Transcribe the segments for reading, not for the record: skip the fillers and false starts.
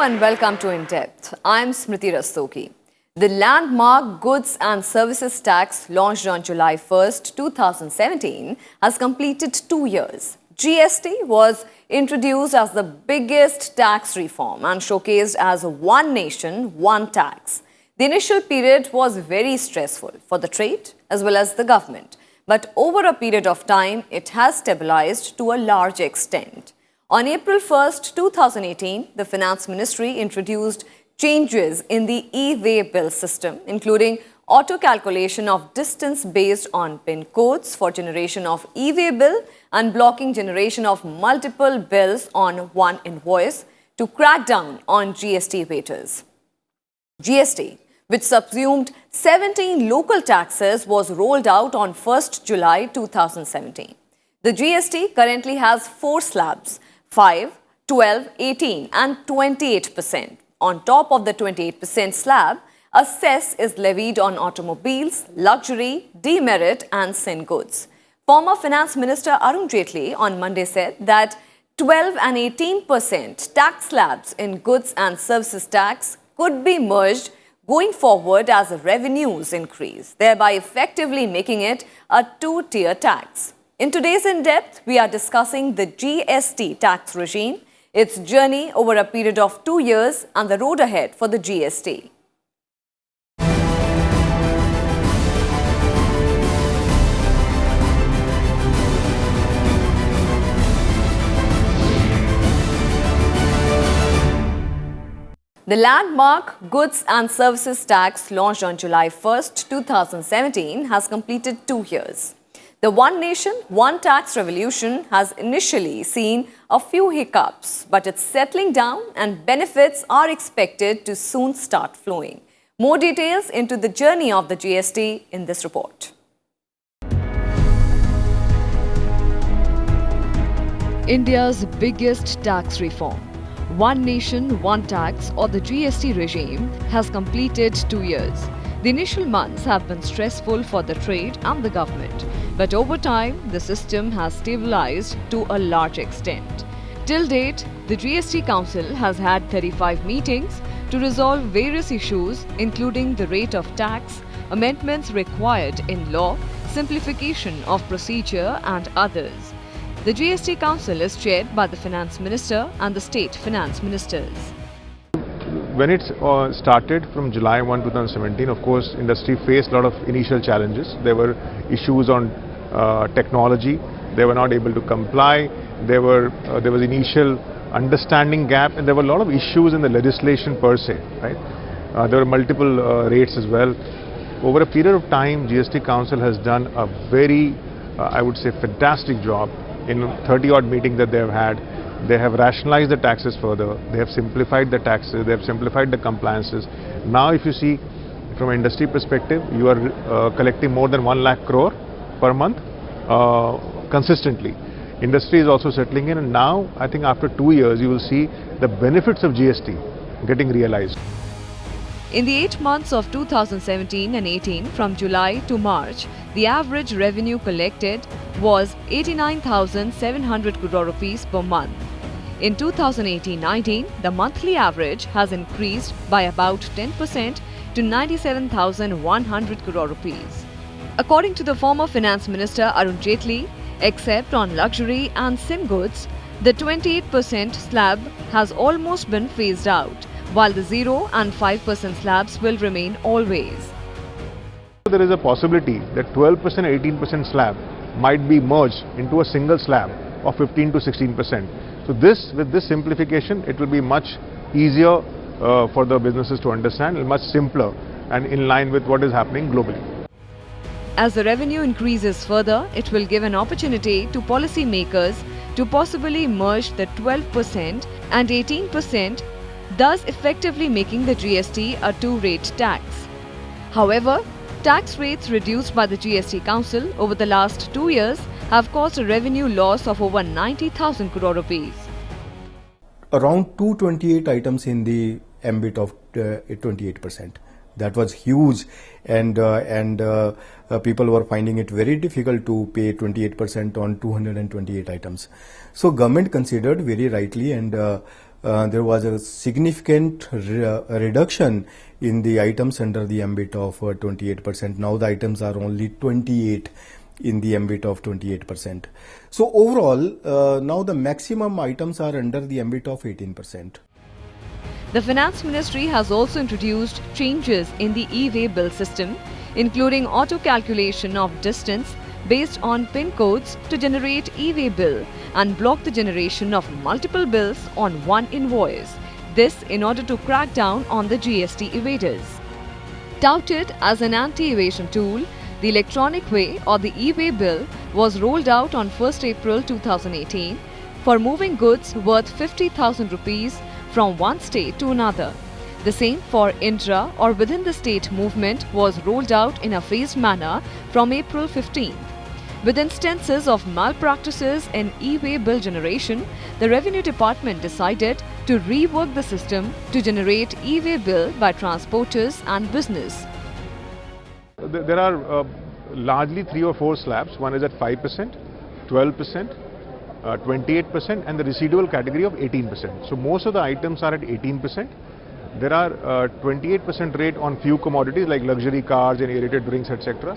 and welcome to In Depth. I'm Smriti Rastogi. The landmark Goods and Services Tax, launched on July 1st, 2017, has completed 2 years. GST was introduced as the biggest tax reform and showcased as one nation, one tax. The initial period was very stressful for the trade as well as the government. But over a period of time, it has stabilized to a large extent. On April 1st, 2018, the Finance Ministry introduced changes in the e-way bill system, including auto-calculation of distance based on PIN codes for generation of e-way bill and blocking generation of multiple bills on one invoice to crack down on GST evaders. GST, which subsumed 17 local taxes, was rolled out on 1st July 2017. The GST currently has 4 slabs: 5, 12, 18 and 28%. On top of the 28% slab, a cess is levied on automobiles, luxury, demerit and sin goods. Former Finance Minister Arun Jaitley on Monday said that 12 and 18% tax slabs in goods and services tax could be merged going forward as revenues increase, thereby effectively making it a 2-tier tax. In today's In Depth, we are discussing the GST tax regime, its journey over a period of 2 years and the road ahead for the GST. The landmark Goods and Services Tax, launched on July 1st, 2017, has completed 2 years. The One Nation, One Tax revolution has initially seen a few hiccups, but it's settling down and benefits are expected to soon start flowing. More details into the journey of the GST in this report. India's biggest tax reform, One Nation, One Tax, or the GST regime, has completed 2 years. The initial months have been stressful for the trade and the government, but over time, the system has stabilized to a large extent. Till date, the GST Council has had 35 meetings to resolve various issues, including the rate of tax, amendments required in law, simplification of procedure, and others. The GST Council is chaired by the Finance Minister and the State Finance Ministers. When it started from July 1, 2017, of course, industry faced a lot of initial challenges. There were issues on technology. They were not able to comply. There was initial understanding gap, and there were a lot of issues in the legislation per se. Right? There were multiple rates as well. Over a period of time, GST Council has done a very, I would say, fantastic job in 30-odd meetings that they have had. They have rationalized the taxes further. They have simplified the taxes. They have simplified the compliances. Now, if you see from an industry perspective, you are collecting more than 1 lakh crore per month consistently. Industry is also settling in, and now I think after 2 years, you will see the benefits of GST getting realized. In the 8 months of 2017 and 18, from July to March, the average revenue collected was 89,700 crore rupees per month. In 2018-19, the monthly average has increased by about 10% to 97,100 crore rupees. According to the former Finance Minister Arun Jaitley, except on luxury and sin goods, the 28% slab has almost been phased out, while the 0 and 5% slabs will remain always. There is a possibility that 12% and 18% slab might be merged into a single slab of 15 to 16%. So with this simplification, it will be much easier for the businesses to understand, and much simpler and in line with what is happening globally. As the revenue increases further, it will give an opportunity to policymakers to possibly merge the 12% and 18%, thus effectively making the GST a 2-rate tax. However, tax rates reduced by the GST Council over the last 2 years have caused a revenue loss of over 90,000 crore rupees. Around 228 items in the ambit of 28%. That was huge, and people were finding it very difficult to pay 28% on 228 items. So government considered very rightly and there was a significant reduction in the items under the ambit of 28%. Now the items are only 28 in the ambit of 28%. So overall, now the maximum items are under the ambit of 18%. The Finance Ministry has also introduced changes in the e-way bill system, including auto-calculation of distance based on PIN codes to generate e-way bill and block the generation of multiple bills on one invoice. This in order to crack down on the GST evaders. Touted as an anti-evasion tool, the electronic way or the e-way bill was rolled out on 1st April 2018 for moving goods worth 50,000 rupees from one state to another. The same for intra or within the state movement was rolled out in a phased manner from April 15th. With instances of malpractices in e-way bill generation, the Revenue Department decided to rework the system to generate e-way bill by transporters and business. There are largely 3 or 4 slabs. One is at 5%, 12%, 28% and the residual category of 18%. So most of the items are at 18%. There are 28% rate on few commodities like luxury cars and aerated drinks, etc.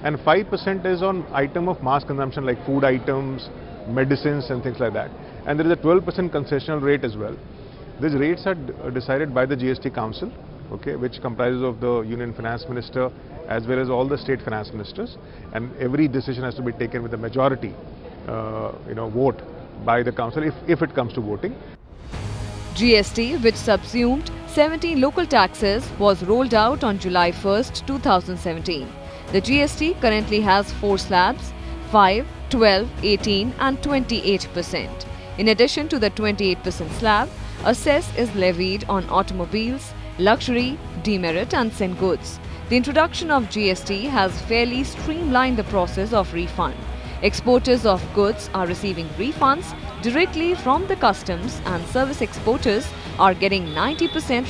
And 5% is on item of mass consumption like food items, medicines and things like that. And there is a 12% concessional rate as well. These rates are decided by the GST Council, okay, which comprises of the Union Finance Minister as well as all the state finance ministers. And every decision has to be taken with a majority vote by the council if it comes to voting. GST, which subsumed 17 local taxes, was rolled out on July 1st, 2017. The GST currently has 4 slabs, 5, 12, 18 and 28%. In addition to the 28% slab, a cess is levied on automobiles, luxury, demerit and sin goods. The introduction of GST has fairly streamlined the process of refund. Exporters of goods are receiving refunds directly from the customs and service exporters are getting 90%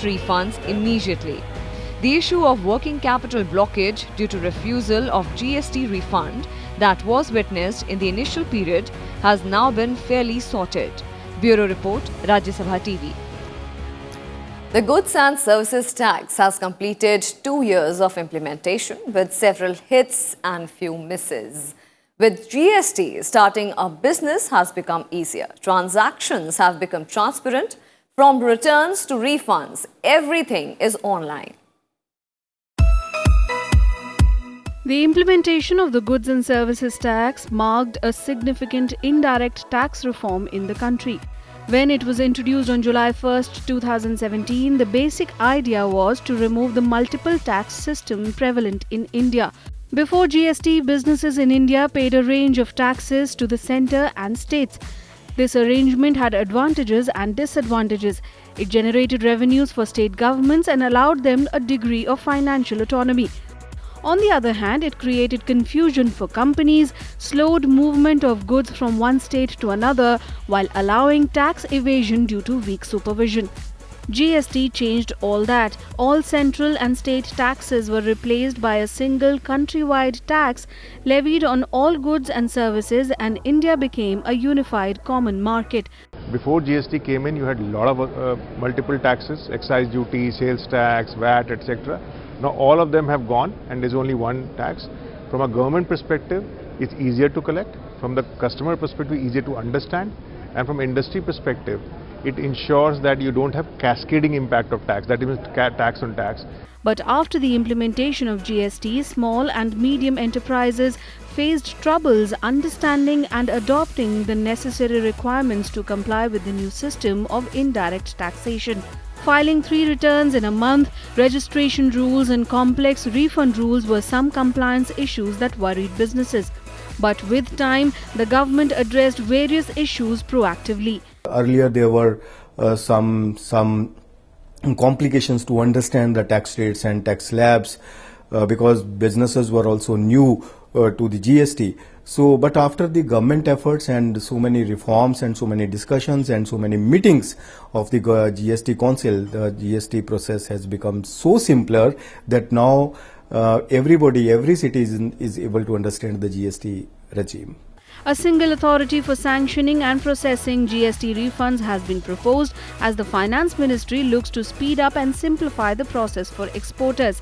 refunds immediately. The issue of working capital blockage due to refusal of GST refund that was witnessed in the initial period has now been fairly sorted. Bureau Report, Rajya Sabha TV. The Goods and Services Tax has completed 2 years of implementation with several hits and few misses. With GST, starting a business has become easier. Transactions have become transparent. From returns to refunds, everything is online. The implementation of the Goods and Services Tax marked a significant indirect tax reform in the country. When it was introduced on July 1st, 2017, the basic idea was to remove the multiple tax system prevalent in India. Before GST, businesses in India paid a range of taxes to the centre and states. This arrangement had advantages and disadvantages. It generated revenues for state governments and allowed them a degree of financial autonomy. On the other hand, it created confusion for companies, slowed movement of goods from one state to another, while allowing tax evasion due to weak supervision. GST changed all that. All central and state taxes were replaced by a single countrywide tax levied on all goods and services, and India became a unified common market. Before GST came in, you had a lot of multiple taxes, excise duty, sales tax, VAT, etc. Now all of them have gone and there's only one tax. From a government perspective, it's easier to collect. From the customer perspective, easier to understand. And from industry perspective, it ensures that you don't have cascading impact of tax, that means tax on tax. But after the implementation of GST, small and medium enterprises faced troubles understanding and adopting the necessary requirements to comply with the new system of indirect taxation. Filing 3 returns in a month, registration rules and complex refund rules were some compliance issues that worried businesses. But with time, the government addressed various issues proactively. Earlier there were some complications to understand the tax rates and tax slabs because businesses were also new to the GST. So, but after the government efforts and so many reforms and so many discussions and so many meetings of the GST Council, the GST process has become so simpler that now every citizen is able to understand the GST regime. A single authority for sanctioning and processing GST refunds has been proposed as the Finance Ministry looks to speed up and simplify the process for exporters.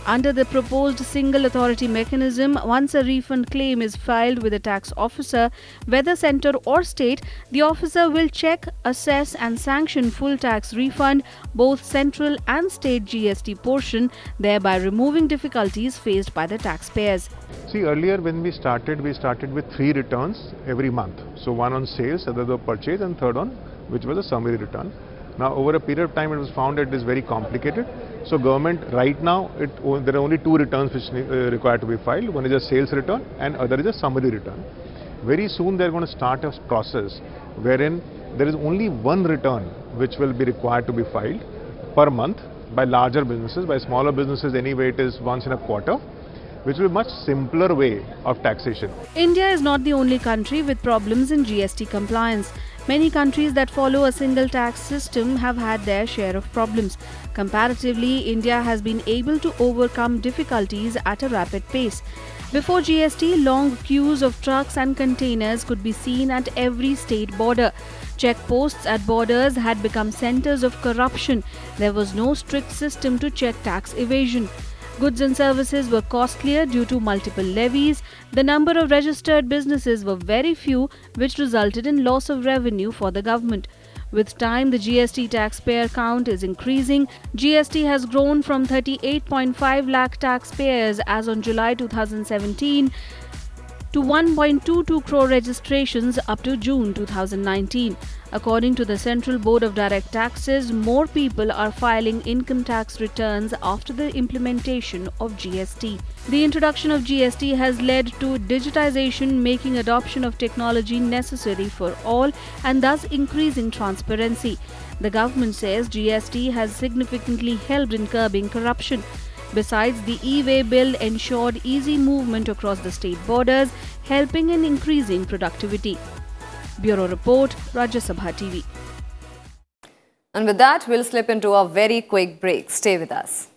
Under the proposed single authority mechanism, once a refund claim is filed with a tax officer, whether centre or state, the officer will check, assess and sanction full tax refund, both central and state GST portion, thereby removing difficulties faced by the taxpayers. See, earlier when we started with 3 returns every month. So one on sales, other on purchase, and third on which was a summary return. Now over a period of time it was found that it is very complicated. So government right now, there are only 2 returns which required to be filed. One is a sales return and other is a summary return. Very soon they are going to start a process wherein there is only 1 return which will be required to be filed per month by larger businesses. By smaller businesses anyway it is once in a quarter, which will be a much simpler way of taxation. India is not the only country with problems in GST compliance. Many countries that follow a single tax system have had their share of problems. Comparatively, India has been able to overcome difficulties at a rapid pace. Before GST, long queues of trucks and containers could be seen at every state border. Checkposts at borders had become centers of corruption. There was no strict system to check tax evasion. Goods and services were costlier due to multiple levies. The number of registered businesses were very few, which resulted in loss of revenue for the government. With time, the GST taxpayer count is increasing. GST has grown from 38.5 lakh taxpayers as on July 2017 to 1.22 crore registrations up to June 2019. According to the Central Board of Direct Taxes, more people are filing income tax returns after the implementation of GST. The introduction of GST has led to digitization, making adoption of technology necessary for all and thus increasing transparency. The government says GST has significantly helped in curbing corruption. Besides, the e-way bill ensured easy movement across the state borders, helping in increasing productivity. Bureau Report, Rajya Sabha TV. And with that, we'll slip into a very quick break. Stay with us.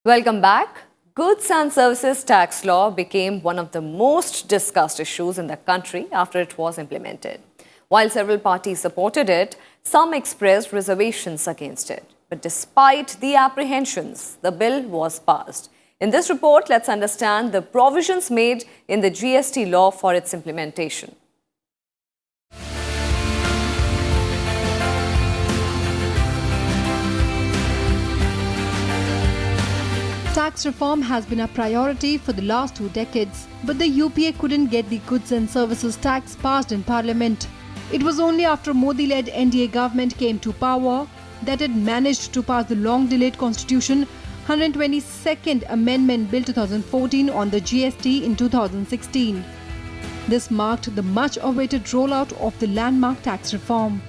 Welcome back. Goods and Services Tax Law became one of the most discussed issues in the country after it was implemented. While several parties supported it, some expressed reservations against it. But despite the apprehensions, the bill was passed. In this report, let's understand the provisions made in the GST law for its implementation. Tax reform has been a priority for the last 2 decades, but the UPA couldn't get the goods and services tax passed in Parliament. It was only after Modi-led NDA government came to power that it managed to pass the long-delayed Constitution 122nd Amendment Bill 2014 on the GST in 2016. This marked the much-awaited rollout of the landmark tax reform.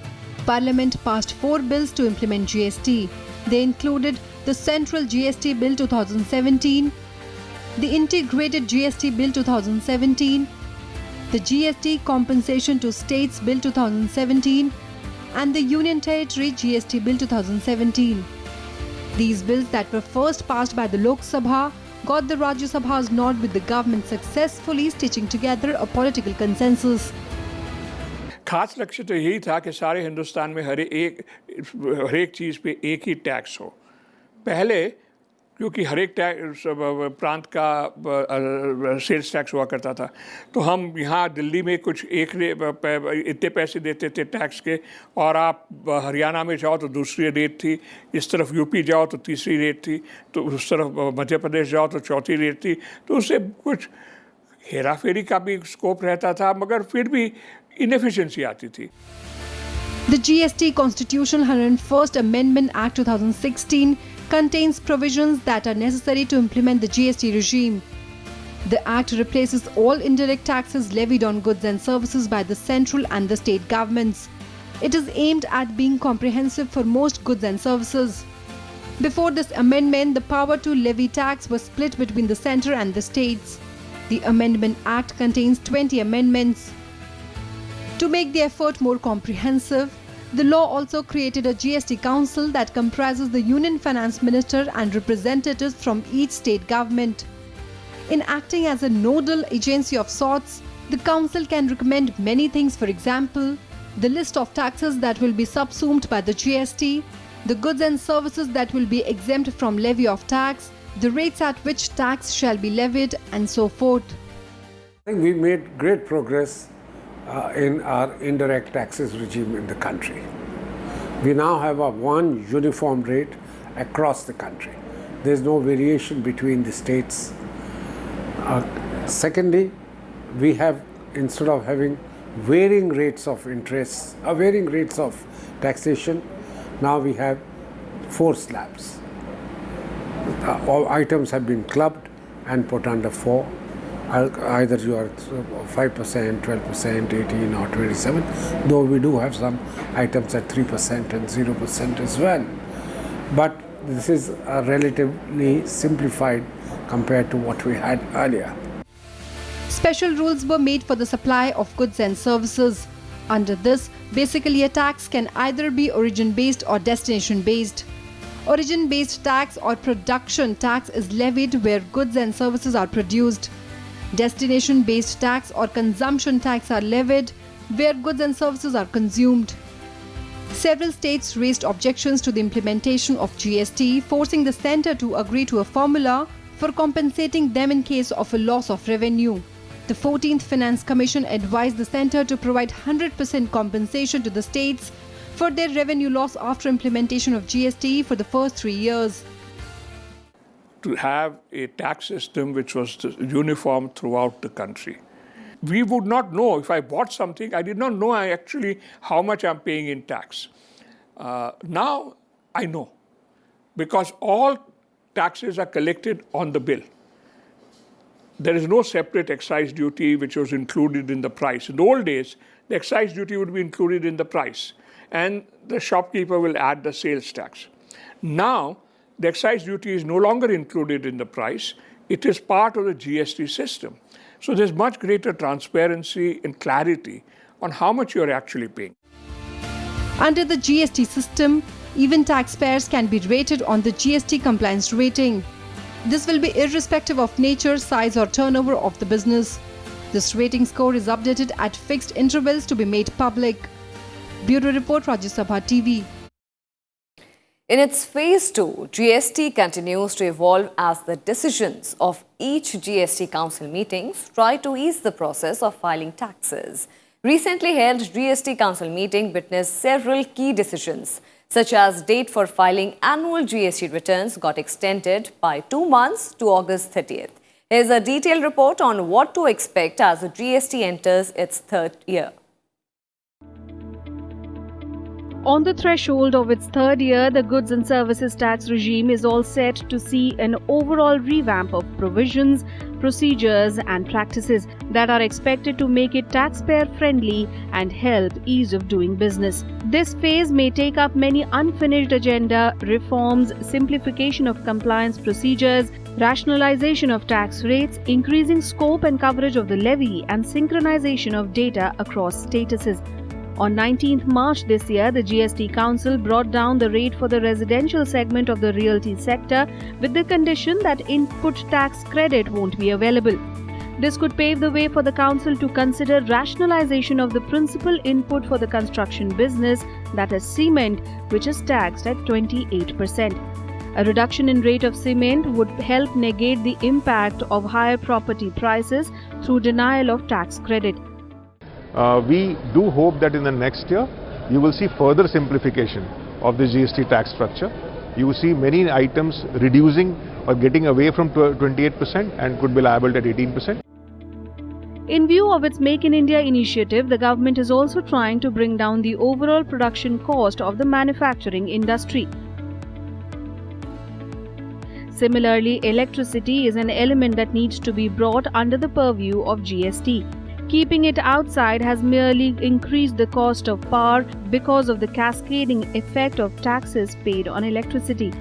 Parliament passed 4 bills to implement GST. They included the Central GST Bill 2017, the Integrated GST Bill 2017, the GST Compensation to States Bill 2017, and the Union Territory GST Bill 2017. These bills that were first passed by the Lok Sabha got the Rajya Sabha's nod, with the government successfully stitching together a political consensus. खास लक्ष्य तो यही था कि सारे हिंदुस्तान में हर एक चीज़ पे एक ही टैक्स हो। पहले क्योंकि हर एक प्रांत का सेल्स टैक्स हुआ करता था, तो हम यहाँ दिल्ली में कुछ इतने पैसे देते थे टैक्स के, और आप हरियाणा में जाओ तो दूसरी रेट थी, इस तरफ यूपी जाओ तो तीसरी रेट थी, तो उस तरफ मध्य प्रदेश जाओ तो चौथी रेट थी। तो उससे कुछ हेरा फेरी का भी स्कोप रहता था, मगर फिर भी इनएफिशिएंसी आती थी। The GST Constitutional 101st Amendment Act 2016 contains provisions that are necessary to implement the GST regime. The Act replaces all indirect taxes levied on goods and services by the central and the state governments. It is aimed at being comprehensive for most goods and services. Before this amendment, the power to levy tax was split between the centre and the states. The Amendment Act contains 20 amendments. To make the effort more comprehensive, the law also created a GST Council that comprises the Union Finance Minister and representatives from each state government. In acting as a nodal agency of sorts, the Council can recommend many things. For example, the list of taxes that will be subsumed by the GST, the goods and services that will be exempt from levy of tax, the rates at which tax shall be levied, and so forth. I think we made great progress in our indirect taxes regime in the country. We now have a one uniform rate across the country. There is no variation between the states. Secondly, we have, instead of having varying rates of interest, varying rates of taxation, now we have 4 slabs. All items have been clubbed and put under 4. Either you are 5%, 12%, 18 or 27, though we do have some items at 3% and 0% as well. But this is relatively simplified compared to what we had earlier. Special rules were made for the supply of goods and services. Under this, basically a tax can either be origin-based or destination-based. Origin-based tax or production tax is levied where goods and services are produced. Destination-based tax or consumption tax are levied where goods and services are consumed. Several states raised objections to the implementation of GST, forcing the centre to agree to a formula for compensating them in case of a loss of revenue. The 14th Finance Commission advised the centre to provide 100% compensation to the states for their revenue loss after implementation of GST for the first 3 years. To have a tax system which was uniform throughout the country. We would not know if I bought something, I did not know actually how much I'm paying in tax. Now I know, because all taxes are collected on the bill. There is no separate excise duty which was included in the price. In the old days, the excise duty would be included in the price, and the shopkeeper will add the sales tax. Now, the excise duty is no longer included in the price. It is part of the GST system. So there's much greater transparency and clarity on how much you're actually paying. Under the GST system, even taxpayers can be rated on the GST compliance rating. This will be irrespective of nature, size or turnover of the business. This rating score is updated at fixed intervals to be made public. Bureau Report, Rajya Sabha TV. In its phase 2, GST continues to evolve as the decisions of each GST Council meetings try to ease the process of filing taxes. Recently held GST Council meeting witnessed several key decisions, such as date for filing annual GST returns got extended by 2 months to August 30th. Here's a detailed report on what to expect as the GST enters its 3rd year. On the threshold of its third year, the goods and services tax regime is all set to see an overall revamp of provisions, procedures and practices that are expected to make it taxpayer-friendly and help ease of doing business. This phase may take up many unfinished agenda, reforms, simplification of compliance procedures, rationalization of tax rates, increasing scope and coverage of the levy and synchronization of data across statuses. On 19th March this year, the GST Council brought down the rate for the residential segment of the realty sector with the condition that input tax credit won't be available. This could pave the way for the Council to consider rationalization of the principal input for the construction business, that is cement, which is taxed at 28%. A reduction in rate of cement would help negate the impact of higher property prices through denial of tax credit. We do hope that in the next year, you will see further simplification of the GST tax structure. You will see many items reducing or getting away from 28% and could be liable at 18%. In view of its Make in India initiative, the government is also trying to bring down the overall production cost of the manufacturing industry. Similarly, electricity is an element that needs to be brought under the purview of GST. Keeping it outside has merely increased the cost of power because of the cascading effect of taxes paid on electricity.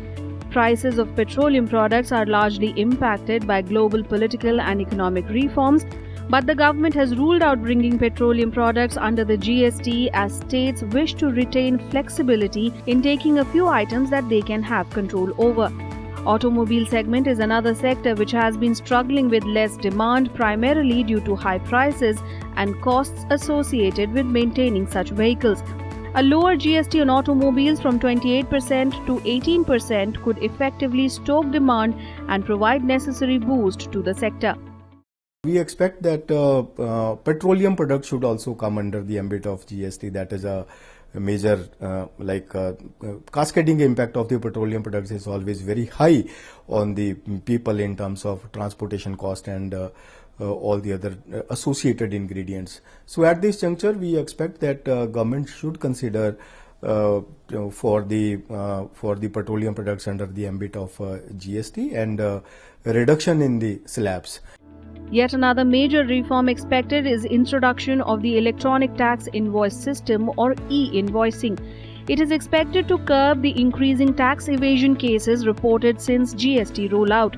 Prices of petroleum products are largely impacted by global political and economic reforms, but the government has ruled out bringing petroleum products under the GST as states wish to retain flexibility in taking a few items that they can have control over. Automobile segment is another sector which has been struggling with less demand, primarily due to high prices and costs associated with maintaining such vehicles. A lower GST on automobiles from 28% to 18% could effectively stoke demand and provide necessary boost to the sector. We expect that petroleum products should also come under the ambit of GST. That is a major cascading impact of the petroleum products is always very high on the people in terms of transportation cost and all the other associated ingredients. So at this juncture, we expect that government should consider for the petroleum products under the ambit of GST and a reduction in the slabs. Yet another major reform expected is introduction of the electronic tax invoice system or e-invoicing. It is expected to curb the increasing tax evasion cases reported since GST rollout.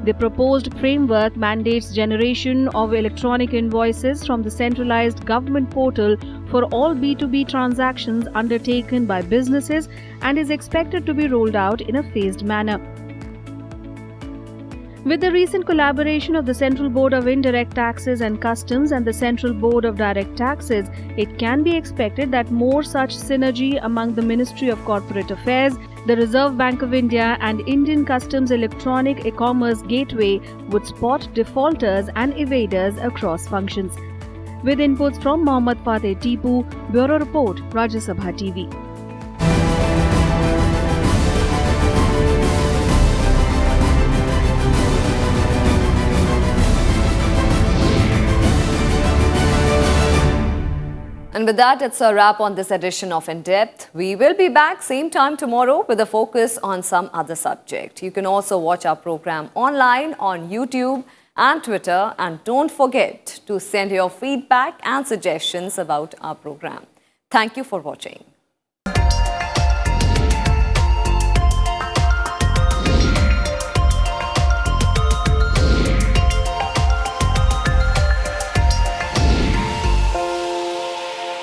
The proposed framework mandates generation of electronic invoices from the centralized government portal for all B2B transactions undertaken by businesses and is expected to be rolled out in a phased manner. With the recent collaboration of the Central Board of Indirect Taxes and Customs and the Central Board of Direct Taxes, it can be expected that more such synergy among the Ministry of Corporate Affairs, the Reserve Bank of India and Indian Customs Electronic E-commerce Gateway would spot defaulters and evaders across functions. With inputs from Mohammad Fateh Tipu, Bureau Report, Rajya Sabha TV. And with that, it's a wrap on this edition of In Depth. We will be back same time tomorrow with a focus on some other subject. You can also watch our program online on YouTube and Twitter. And don't forget to send your feedback and suggestions about our program. Thank you for watching.